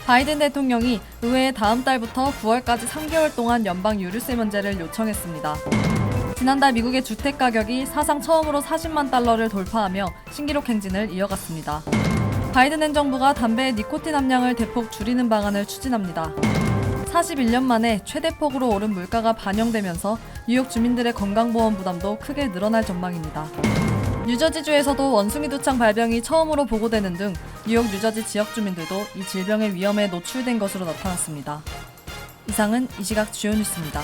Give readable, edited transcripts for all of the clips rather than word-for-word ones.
바이든 대통령이 의회에 다음 달부터 9월까지 3개월 동안 연방 유류세 면제를 요청했습니다. 지난달 미국의 주택 가격이 사상 처음으로 40만 달러를 돌파하며 신기록 행진을 이어갔습니다. 바이든 행정부가 담배의 니코틴 함량을 대폭 줄이는 방안을 추진합니다. 41년 만에 최대폭으로 오른 물가가 반영되면서 뉴욕 주민들의 건강보험 부담도 크게 늘어날 전망입니다. 뉴저지주에서도 원숭이 두창 발병이 처음으로 보고되는 등 뉴욕 뉴저지 지역 주민들도 이 질병의 위험에 노출된 것으로 나타났습니다. 이상은 이 시각 주요 뉴스입니다.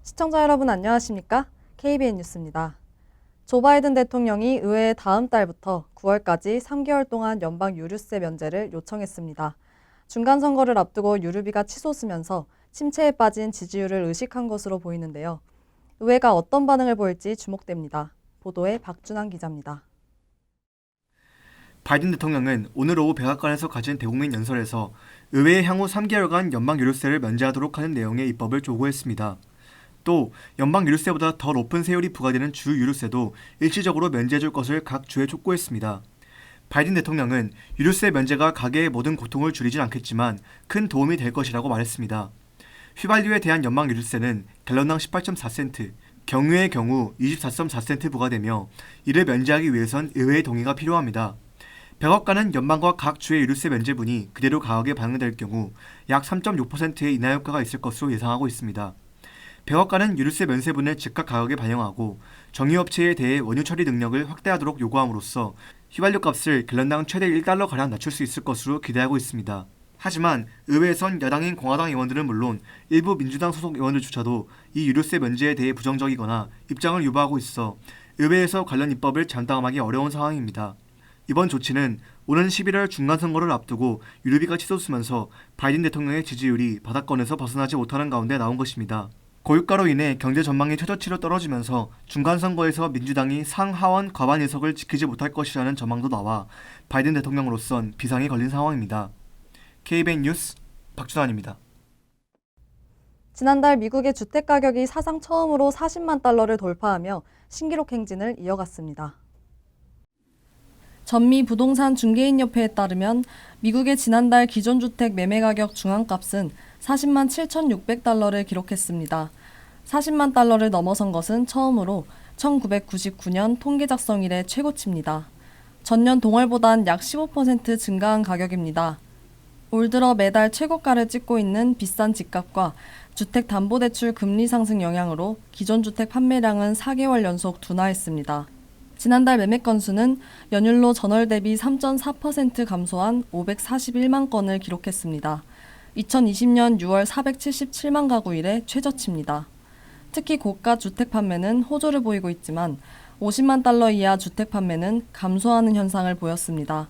시청자 여러분 안녕하십니까? KBN 뉴스입니다. 조 바이든 대통령이 의회에 다음 달부터 9월까지 3개월 동안 연방 유류세 면제를 요청했습니다. 중간 선거를 앞두고 유류비가 치솟으면서 침체에 빠진 지지율을 의식한 것으로 보이는데요. 의회가 어떤 반응을 보일지 주목됩니다. 보도에 박준환 기자입니다. 바이든 대통령은 오늘 오후 백악관에서 가진 대국민 연설에서 의회에 향후 3개월간 연방 유류세를 면제하도록 하는 내용의 입법을 조고했습니다. 또 연방 유류세보다 더 높은 세율이 부과되는 주 유류세도 일시적으로 면제해줄 것을 각 주에 촉구했습니다. 바이든 대통령은 유류세 면제가 가계의 모든 고통을 줄이진 않겠지만 큰 도움이 될 것이라고 말했습니다. 휘발유에 대한 연방 유류세는 갤런당 18.4센트, 경유의 경우 24.4센트 부과되며 이를 면제하기 위해선 의회의 동의가 필요합니다. 백악관은 연방과 각 주의 유류세 면제분이 그대로 가격에 반영될 경우 약 3.6%의 인하 효과가 있을 것으로 예상하고 있습니다. 백악관은 유류세 면세분을 즉각 가격에 반영하고 정유업체에 대해 원유 처리 능력을 확대하도록 요구함으로써 휘발유 값을 갤런당 최대 1달러가량 낮출 수 있을 것으로 기대하고 있습니다. 하지만 의회에선 야당인 공화당 의원들은 물론 일부 민주당 소속 의원들조차도 이 유류세 면제에 대해 부정적이거나 입장을 유보하고 있어 의회에서 관련 입법을 장담하기 어려운 상황입니다. 이번 조치는 오는 11월 중간선거를 앞두고 유류비가 치솟으면서 바이든 대통령의 지지율이 바닥권에서 벗어나지 못하는 가운데 나온 것입니다. 고유가로 인해 경제 전망이 최저치로 떨어지면서 중간선거에서 민주당이 상하원 과반 의석을 지키지 못할 것이라는 전망도 나와 바이든 대통령으로선 비상이 걸린 상황입니다. KBN 뉴스 박준환입니다. 지난달 미국의 주택 가격이 사상 처음으로 40만 달러를 돌파하며 신기록 행진을 이어갔습니다. 전미 부동산 중개인협회에 따르면 미국의 지난달 기존 주택 매매 가격 중앙값은 40만 7,600달러를 기록했습니다. 40만 달러를 넘어선 것은 처음으로 1999년 통계 작성 이래 최고치입니다. 전년 동월보단 약 15% 증가한 가격입니다. 올 들어 매달 최고가를 찍고 있는 비싼 집값과 주택담보대출 금리 상승 영향으로 기존 주택 판매량은 4개월 연속 둔화했습니다. 지난달 매매 건수는 연율로 전월 대비 3.4% 감소한 541만 건을 기록했습니다. 2020년 6월 477만 가구 이래 최저치입니다. 특히 고가 주택 판매는 호조를 보이고 있지만 50만 달러 이하 주택 판매는 감소하는 현상을 보였습니다.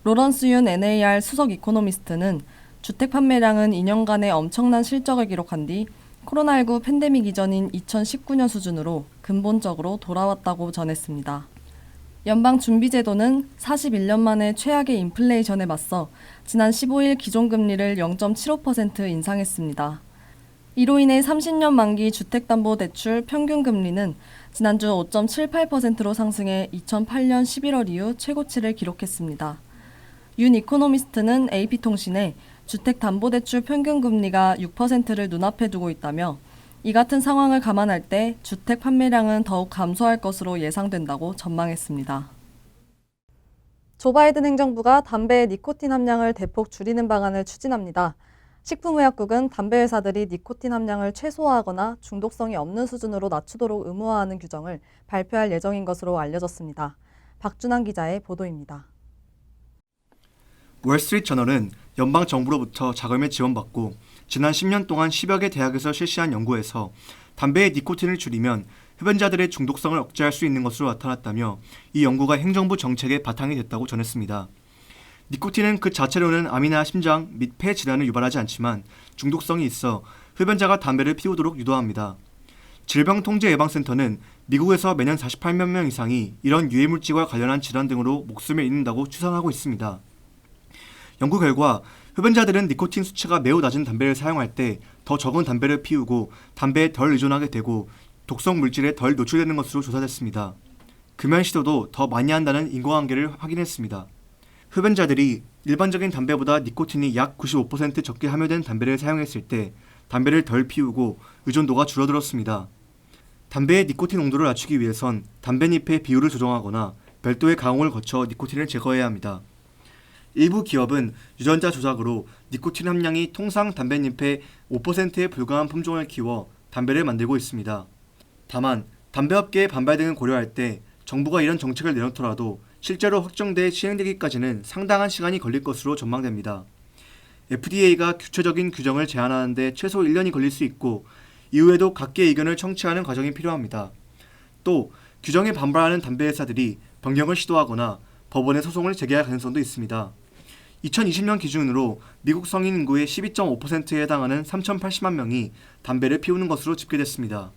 로런스 윤 NAR 수석 이코노미스트는 주택 판매량은 2년간의 엄청난 실적을 기록한 뒤 코로나19 팬데믹 이전인 2019년 수준으로 근본적으로 돌아왔다고 전했습니다. 연방준비제도는 41년 만에 최악의 인플레이션에 맞서 지난 15일 기존금리를 0.75% 인상했습니다. 이로 인해 30년 만기 주택담보대출 평균금리는 지난주 5.78%로 상승해 2008년 11월 이후 최고치를 기록했습니다. 윤 이코노미스트는 AP통신에 주택담보대출 평균금리가 6%를 눈앞에 두고 있다며 이 같은 상황을 감안할 때 주택 판매량은 더욱 감소할 것으로 예상된다고 전망했습니다. 조 바이든 행정부가 담배의 니코틴 함량을 대폭 줄이는 방안을 추진합니다. 식품의약국은 담배 회사들이 니코틴 함량을 최소화하거나 중독성이 없는 수준으로 낮추도록 의무화하는 규정을 발표할 예정인 것으로 알려졌습니다. 박준환 기자의 보도입니다. 월스트리트저널은 연방 정부로부터 자금을 지원받고 지난 10년 동안 10여 개 대학에서 실시한 연구에서 담배의 니코틴을 줄이면 흡연자들의 중독성을 억제할 수 있는 것으로 나타났다며 이 연구가 행정부 정책의 바탕이 됐다고 전했습니다. 니코틴은 그 자체로는 암이나 심장 및 폐 질환을 유발하지 않지만 중독성이 있어 흡연자가 담배를 피우도록 유도합니다. 질병통제예방센터는 미국에서 매년 48만 명 이상이 이런 유해물질과 관련한 질환 등으로 목숨을 잃는다고 추산하고 있습니다. 연구 결과 흡연자들은 니코틴 수치가 매우 낮은 담배를 사용할 때 더 적은 담배를 피우고 담배에 덜 의존하게 되고 독성 물질에 덜 노출되는 것으로 조사됐습니다. 금연 시도도 더 많이 한다는 인과관계를 확인했습니다. 흡연자들이 일반적인 담배보다 니코틴이 약 95% 적게 함유된 담배를 사용했을 때 담배를 덜 피우고 의존도가 줄어들었습니다. 담배의 니코틴 농도를 낮추기 위해선 담배잎의 비율을 조정하거나 별도의 가공을 거쳐 니코틴을 제거해야 합니다. 일부 기업은 유전자 조작으로 니코틴 함량이 통상 담배잎의 5%에 불과한 품종을 키워 담배를 만들고 있습니다. 다만 담배업계의 반발 등을 고려할 때 정부가 이런 정책을 내놓더라도 실제로 확정돼 시행되기까지는 상당한 시간이 걸릴 것으로 전망됩니다. FDA가 구체적인 규정을 제안하는 데 최소 1년이 걸릴 수 있고 이후에도 각계의 의견을 청취하는 과정이 필요합니다. 또 규정에 반발하는 담배 회사들이 변경을 시도하거나 법원에 소송을 제기할 가능성도 있습니다. 2020년 기준으로 미국 성인 인구의 12.5%에 해당하는 3,080만 명이 담배를 피우는 것으로 집계됐습니다.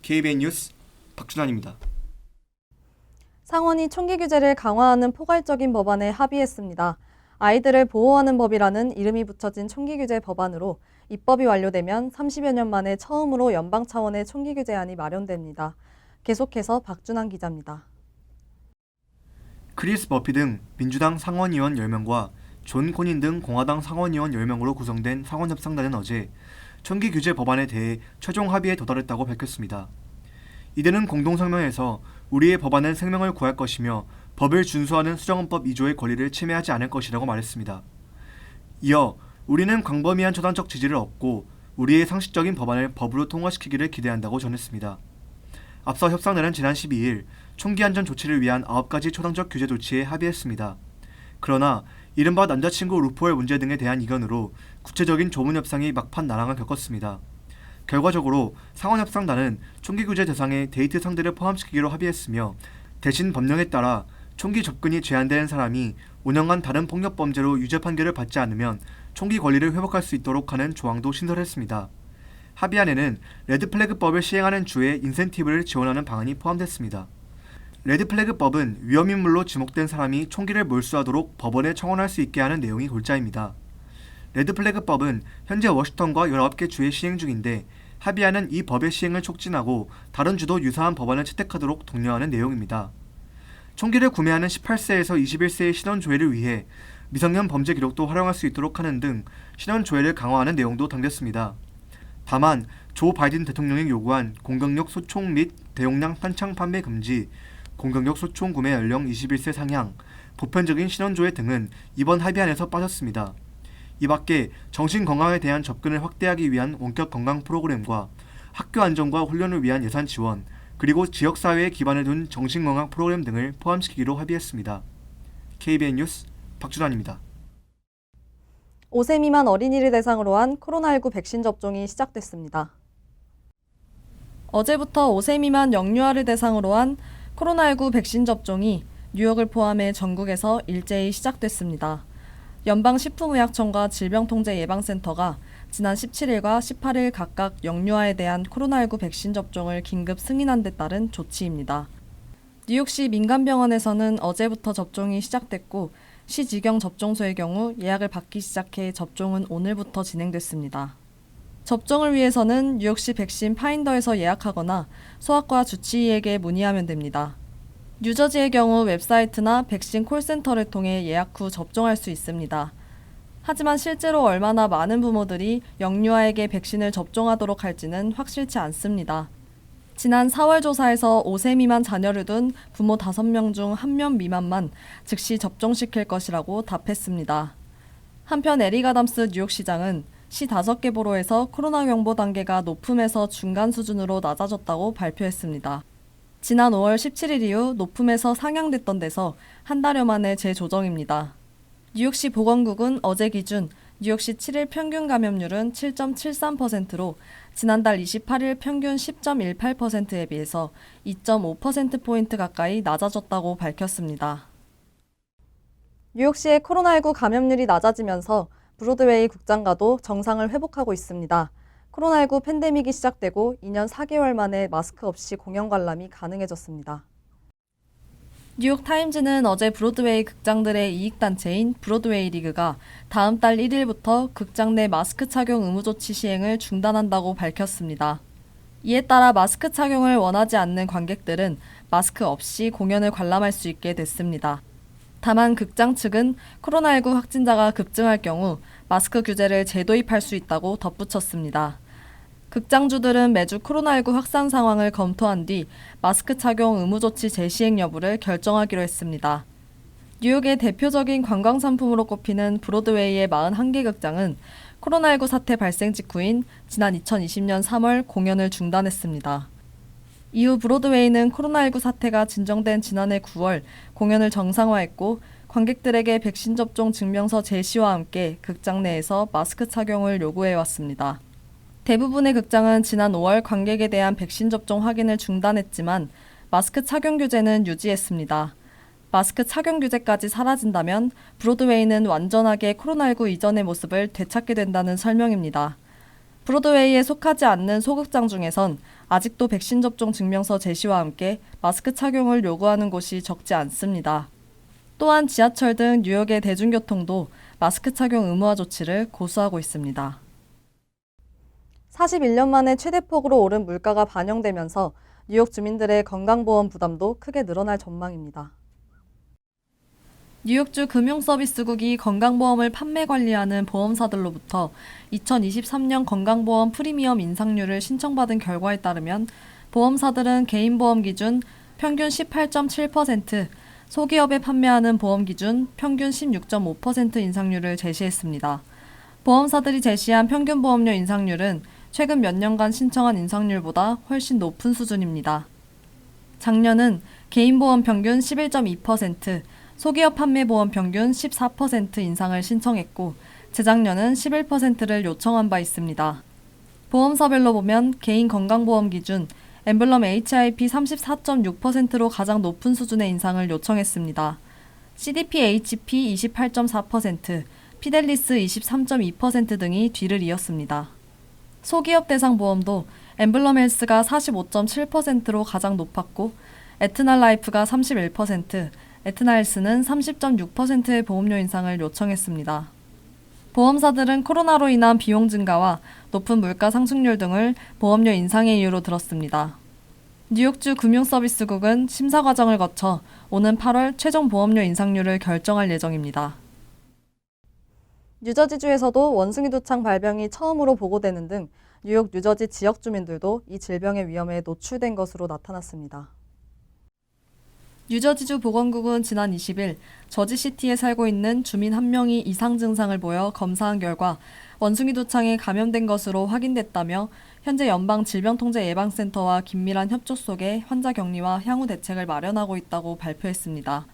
KBN 뉴스 박준환입니다. 상원이 총기 규제를 강화하는 포괄적인 법안에 합의했습니다. 아이들을 보호하는 법이라는 이름이 붙여진 총기 규제 법안으로 입법이 완료되면 30여 년 만에 처음으로 연방 차원의 총기 규제안이 마련됩니다. 계속해서 박준환 기자입니다. 크리스 머피 등 민주당 상원의원 10명과 존 코닌 등 공화당 상원의원 10명으로 구성된 상원협상단은 어제 총기 규제 법안에 대해 최종 합의에 도달했다고 밝혔습니다. 이들은 공동성명에서 우리의 법안은 생명을 구할 것이며 법을 준수하는 수정헌법 2조의 권리를 침해하지 않을 것이라고 말했습니다. 이어 우리는 광범위한 초당적 지지를 얻고 우리의 상식적인 법안을 법으로 통과시키기를 기대한다고 전했습니다. 앞서 협상단은 지난 12일 총기 안전 조치를 위한 9가지 초당적 규제 조치에 합의했습니다. 그러나 이른바 남자친구 루포의 문제 등에 대한 이견으로 구체적인 조문 협상이 막판 난항을 겪었습니다. 결과적으로 상원협상단은 총기 규제 대상에 데이트 상대를 포함시키기로 합의했으며 대신 법령에 따라 총기 접근이 제한되는 사람이 5년간 다른 폭력범죄로 유죄 판결을 받지 않으면 총기 권리를 회복할 수 있도록 하는 조항도 신설했습니다. 합의안에는 레드플래그법을 시행하는 주에 인센티브를 지원하는 방안이 포함됐습니다. 레드플래그법은 위험인물로 지목된 사람이 총기를 몰수하도록 법원에 청원할 수 있게 하는 내용이 골자입니다. 레드플래그법은 현재 워싱턴과 19개 주에 시행 중인데 합의안은 이 법의 시행을 촉진하고 다른 주도 유사한 법안을 채택하도록 독려하는 내용입니다. 총기를 구매하는 18세에서 21세의 신원 조회를 위해 미성년 범죄 기록도 활용할 수 있도록 하는 등 신원 조회를 강화하는 내용도 담겼습니다. 다만 조 바이든 대통령이 요구한 공격력 소총 및 대용량 탄창 판매 금지, 공격력 소총 구매 연령 21세 상향, 보편적인 신원 조회 등은 이번 합의안에서 빠졌습니다. 이 밖에 정신건강에 대한 접근을 확대하기 위한 원격 건강 프로그램과 학교 안전과 훈련을 위한 예산 지원, 그리고 지역사회에 기반을 둔 정신건강 프로그램 등을 포함시키기로 합의했습니다. KBN 뉴스 박준환입니다. 5세 미만 어린이를 대상으로 한 코로나19 백신 접종이 시작됐습니다. 어제부터 5세 미만 영유아를 대상으로 한 코로나19 백신 접종이 뉴욕을 포함해 전국에서 일제히 시작됐습니다. 연방식품의약청과 질병통제예방센터가 지난 17일과 18일 각각 영유아에 대한 코로나19 백신 접종을 긴급 승인한 데 따른 조치입니다. 뉴욕시 민간병원에서는 어제부터 접종이 시작됐고 시지경 접종소의 경우 예약을 받기 시작해 접종은 오늘부터 진행됐습니다. 접종을 위해서는 뉴욕시 백신 파인더에서 예약하거나 소아과 주치의에게 문의하면 됩니다. 뉴저지의 경우 웹사이트나 백신 콜센터를 통해 예약 후 접종할 수 있습니다. 하지만 실제로 얼마나 많은 부모들이 영유아에게 백신을 접종하도록 할지는 확실치 않습니다. 지난 4월 조사에서 5세 미만 자녀를 둔 부모 5명 중 1명 미만만 즉시 접종시킬 것이라고 답했습니다. 한편 에릭 아담스 뉴욕시장은 시 5개 보로에서 코로나 경보 단계가 높음에서 중간 수준으로 낮아졌다고 발표했습니다. 지난 5월 17일 이후 높음에서 상향됐던 데서 한 달여 만에 재조정입니다. 뉴욕시 보건국은 어제 기준 뉴욕시 7일 평균 감염률은 7.73%로 지난달 28일 평균 10.18%에 비해서 2.5%포인트 가까이 낮아졌다고 밝혔습니다. 뉴욕시의 코로나19 감염률이 낮아지면서 브로드웨이 극장가도 정상을 회복하고 있습니다. 코로나19 팬데믹이 시작되고 2년 4개월 만에 마스크 없이 공연 관람이 가능해졌습니다. 뉴욕타임즈는 어제 브로드웨이 극장들의 이익단체인 브로드웨이 리그가 다음 달 1일부터 극장 내 마스크 착용 의무 조치 시행을 중단한다고 밝혔습니다. 이에 따라 마스크 착용을 원하지 않는 관객들은 마스크 없이 공연을 관람할 수 있게 됐습니다. 다만 극장 측은 코로나19 확진자가 급증할 경우 마스크 규제를 재도입할 수 있다고 덧붙였습니다. 극장주들은 매주 코로나19 확산 상황을 검토한 뒤 마스크 착용 의무 조치 재시행 여부를 결정하기로 했습니다. 뉴욕의 대표적인 관광 상품으로 꼽히는 브로드웨이의 41개 극장은 코로나19 사태 발생 직후인 지난 2020년 3월 공연을 중단했습니다. 이후 브로드웨이는 코로나19 사태가 진정된 지난해 9월 공연을 정상화했고 관객들에게 백신 접종 증명서 제시와 함께 극장 내에서 마스크 착용을 요구해왔습니다. 대부분의 극장은 지난 5월 관객에 대한 백신 접종 확인을 중단했지만 마스크 착용 규제는 유지했습니다. 마스크 착용 규제까지 사라진다면 브로드웨이는 완전하게 코로나19 이전의 모습을 되찾게 된다는 설명입니다. 브로드웨이에 속하지 않는 소극장 중에선 아직도 백신 접종 증명서 제시와 함께 마스크 착용을 요구하는 곳이 적지 않습니다. 또한 지하철 등 뉴욕의 대중교통도 마스크 착용 의무화 조치를 고수하고 있습니다. 41년 만에 최대폭으로 오른 물가가 반영되면서 뉴욕 주민들의 건강보험 부담도 크게 늘어날 전망입니다. 뉴욕주 금융서비스국이 건강보험을 판매 관리하는 보험사들로부터 2023년 건강보험 프리미엄 인상률을 신청받은 결과에 따르면 보험사들은 개인보험 기준 평균 18.7%, 소기업에 판매하는 보험 기준 평균 16.5% 인상률을 제시했습니다. 보험사들이 제시한 평균 보험료 인상률은 최근 몇 년간 신청한 인상률보다 훨씬 높은 수준입니다. 작년은 개인보험 평균 11.2%, 소기업 판매보험 평균 14% 인상을 신청했고 재작년은 11%를 요청한 바 있습니다. 보험사별로 보면 개인 건강보험 기준 엠블럼 HIP 34.6%로 가장 높은 수준의 인상을 요청했습니다. CDP HP 28.4%, 피델리스 23.2% 등이 뒤를 이었습니다. 소기업 대상 보험도 엠블럼 헬스가 45.7%로 가장 높았고 에트나 라이프가 31%, 에트나 헬스는 30.6%의 보험료 인상을 요청했습니다. 보험사들은 코로나로 인한 비용 증가와 높은 물가 상승률 등을 보험료 인상의 이유로 들었습니다. 뉴욕주 금융서비스국은 심사 과정을 거쳐 오는 8월 최종 보험료 인상률을 결정할 예정입니다. 뉴저지주에서도 원숭이 두창 발병이 처음으로 보고되는 등 뉴욕 뉴저지 지역 주민들도 이 질병의 위험에 노출된 것으로 나타났습니다. 뉴저지주 보건국은 지난 20일 저지시티에 살고 있는 주민 1명이 이상 증상을 보여 검사한 결과 원숭이 두창에 감염된 것으로 확인됐다며 현재 연방질병통제예방센터와 긴밀한 협조 속에 환자 격리와 향후 대책을 마련하고 있다고 발표했습니다.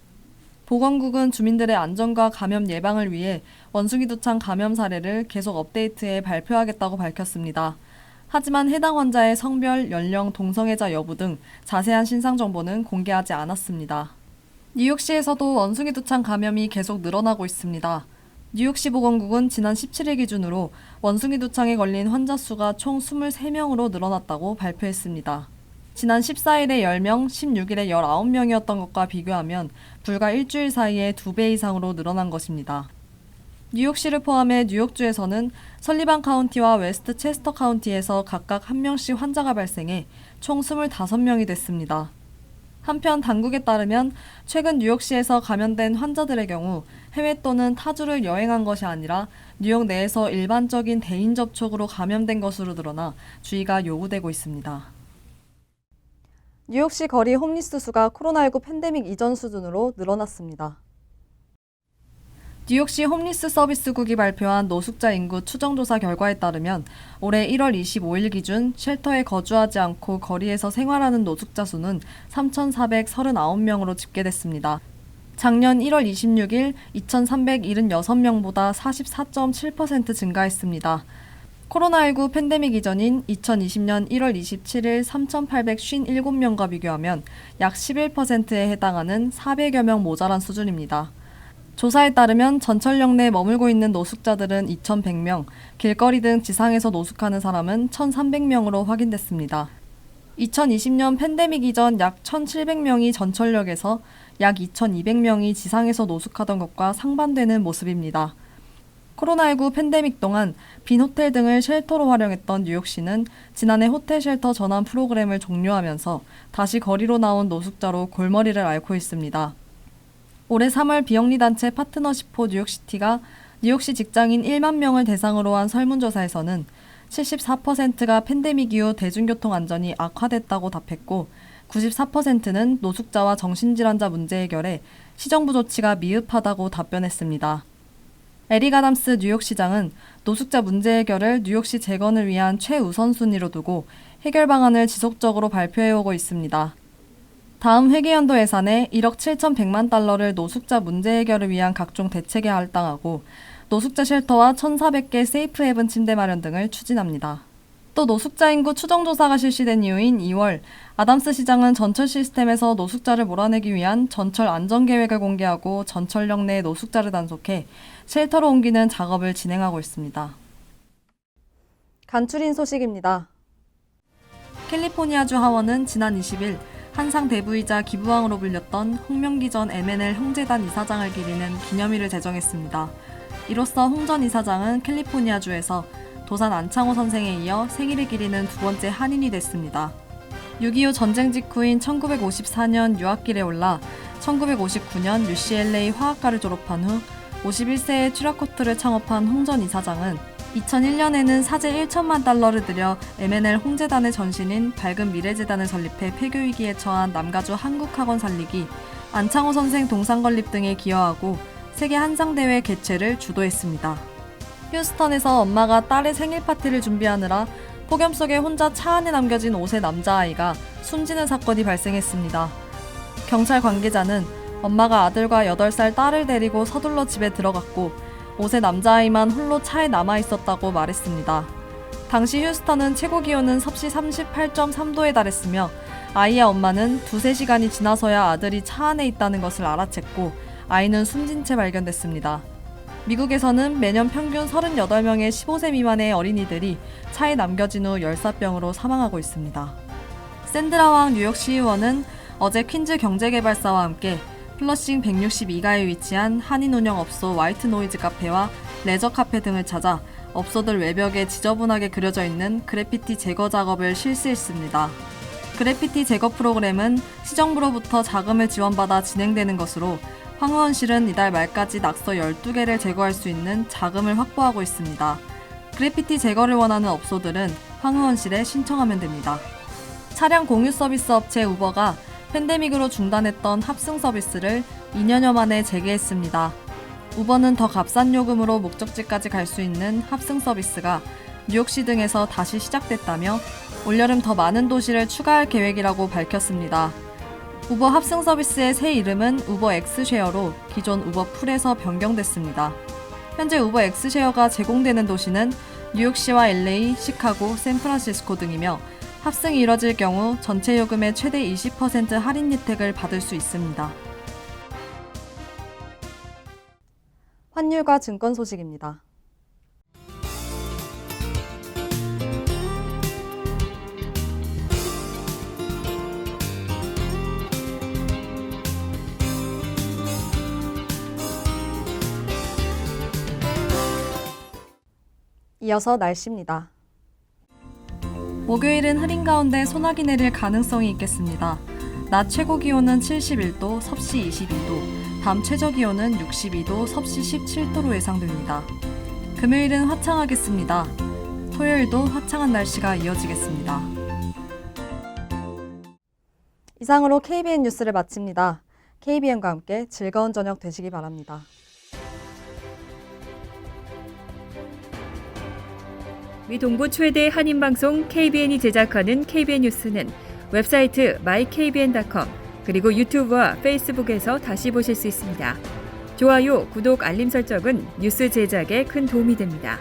보건국은 주민들의 안전과 감염 예방을 위해 원숭이 두창 감염 사례를 계속 업데이트해 발표하겠다고 밝혔습니다. 하지만 해당 환자의 성별, 연령, 동성애자 여부 등 자세한 신상 정보는 공개하지 않았습니다. 뉴욕시에서도 원숭이 두창 감염이 계속 늘어나고 있습니다. 뉴욕시 보건국은 지난 17일 기준으로 원숭이 두창에 걸린 환자 수가 총 23명으로 늘어났다고 발표했습니다. 지난 14일에 10명, 16일에 19명이었던 것과 비교하면 불과 일주일 사이에 2배 이상으로 늘어난 것입니다. 뉴욕시를 포함해 뉴욕주에서는 설리반 카운티와 웨스트 체스터 카운티에서 각각 1명씩 환자가 발생해 총 25명이 됐습니다. 한편 당국에 따르면 최근 뉴욕시에서 감염된 환자들의 경우 해외 또는 타주를 여행한 것이 아니라 뉴욕 내에서 일반적인 대인 접촉으로 감염된 것으로 드러나 주의가 요구되고 있습니다. 뉴욕시 거리 홈리스 수가 코로나19 팬데믹 이전 수준으로 늘어났습니다. 뉴욕시 홈리스 서비스국이 발표한 노숙자 인구 추정조사 결과에 따르면 올해 1월 25일 기준 쉘터에 거주하지 않고 거리에서 생활하는 노숙자 수는 3,439명으로 집계됐습니다. 작년 1월 26일 2,376명보다 44.7% 증가했습니다. 코로나19 팬데믹 이전인 2020년 1월 27일 3,857명과 비교하면 약 11%에 해당하는 400여 명 모자란 수준입니다. 조사에 따르면 전철역 내 머물고 있는 노숙자들은 2,100명, 길거리 등 지상에서 노숙하는 사람은 1,300명으로 확인됐습니다. 2020년 팬데믹 이전 약 1,700명이 전철역에서 약 2,200명이 지상에서 노숙하던 것과 상반되는 모습입니다. 코로나19 팬데믹 동안 빈 호텔 등을 쉘터로 활용했던 뉴욕시는 지난해 호텔 쉘터 전환 프로그램을 종료하면서 다시 거리로 나온 노숙자로 골머리를 앓고 있습니다. 올해 3월 비영리단체 파트너십포 뉴욕시티가 뉴욕시 직장인 1만 명을 대상으로 한 설문조사에서는 74%가 팬데믹 이후 대중교통 안전이 악화됐다고 답했고 94%는 노숙자와 정신질환자 문제 해결에 시정부 조치가 미흡하다고 답변했습니다. 에릭 아담스 뉴욕시장은 노숙자 문제 해결을 뉴욕시 재건을 위한 최우선순위로 두고 해결 방안을 지속적으로 발표해오고 있습니다. 다음 회계연도 예산에 1억 7,100만 달러를 노숙자 문제 해결을 위한 각종 대책에 할당하고 노숙자 쉘터와 1,400개 세이프 헤븐 침대 마련 등을 추진합니다. 또 노숙자 인구 추정조사가 실시된 이후인 2월, 아담스 시장은 전철 시스템에서 노숙자를 몰아내기 위한 전철 안전계획을 공개하고 전철역 내 노숙자를 단속해 쉘터로 옮기는 작업을 진행하고 있습니다. 간추린 소식입니다. 캘리포니아주 하원은 지난 20일 한상 대부이자 기부왕으로 불렸던 홍명기 전 M&L 형제단 이사장을 기리는 기념일을 제정했습니다. 이로써 홍 전 이사장은 캘리포니아주에서 도산 안창호 선생에 이어 생일을 기리는 두 번째 한인이 됐습니다. 6.25 전쟁 직후인 1954년 유학길에 올라 1959년 UCLA 화학과를 졸업한 후 51세에 튜라코트를 창업한 홍 전 이사장은 2001년에는 사재 1천만 달러를 들여 M&L 홍재단의 전신인 밝은 미래재단을 설립해 폐교위기에 처한 남가주 한국학원 살리기, 안창호 선생 동상 건립 등에 기여하고 세계 한상대회 개최를 주도했습니다. 휴스턴에서 엄마가 딸의 생일 파티를 준비하느라 폭염 속에 혼자 차 안에 남겨진 5세 남자아이가 숨지는 사건이 발생했습니다. 경찰 관계자는 엄마가 아들과 8살 딸을 데리고 서둘러 집에 들어갔고 5세 남자아이만 홀로 차에 남아있었다고 말했습니다. 당시 휴스턴은 최고 기온은 섭씨 38.3도에 달했으며 아이의 엄마는 2-3시간이 지나서야 아들이 차 안에 있다는 것을 알아챘고 아이는 숨진 채 발견됐습니다. 미국에서는 매년 평균 38명의 15세 미만의 어린이들이 차에 남겨진 후 열사병으로 사망하고 있습니다. 샌드라 왕 뉴욕 시의원은 어제 퀸즈 경제개발사와 함께 플러싱 162가에 위치한 한인 운영 업소 화이트 노이즈 카페와 레저 카페 등을 찾아 업소들 외벽에 지저분하게 그려져 있는 그래피티 제거 작업을 실시했습니다. 그래피티 제거 프로그램은 시정부로부터 자금을 지원받아 진행되는 것으로 황 의원실은 이달 말까지 낙서 12개를 제거할 수 있는 자금을 확보하고 있습니다. 그래피티 제거를 원하는 업소들은 황 의원실에 신청하면 됩니다. 차량 공유 서비스 업체 우버가 팬데믹으로 중단했던 합승 서비스를 2년여 만에 재개했습니다. 우버는 더 값싼 요금으로 목적지까지 갈 수 있는 합승 서비스가 뉴욕시 등에서 다시 시작됐다며 올여름 더 많은 도시를 추가할 계획이라고 밝혔습니다. 우버 합승 서비스의 새 이름은 우버 엑스쉐어로 기존 우버 풀에서 변경됐습니다. 현재 우버 엑스쉐어가 제공되는 도시는 뉴욕시와 LA, 시카고, 샌프란시스코 등이며 합승이 이뤄질 경우 전체 요금의 최대 20% 할인 혜택을 받을 수 있습니다. 환율과 증권 소식입니다. 이어서 날씨입니다. 목요일은 흐린 가운데 소나기 내릴 가능성이 있겠습니다. 낮 최고 기온은 71도, 섭씨 22도, 밤 최저 기온은 62도, 섭씨 17도로 예상됩니다. 금요일은 화창하겠습니다. 토요일도 화창한 날씨가 이어지겠습니다. 이상으로 KBN 뉴스를 마칩니다. KBN과 함께 즐거운 저녁 되시기 바랍니다. 미 동부 최대 한인방송 KBN이 제작하는 KBN 뉴스는 웹사이트 mykbn.com 그리고 유튜브와 페이스북에서 다시 보실 수 있습니다. 좋아요, 구독, 알림 설정은 뉴스 제작에 큰 도움이 됩니다.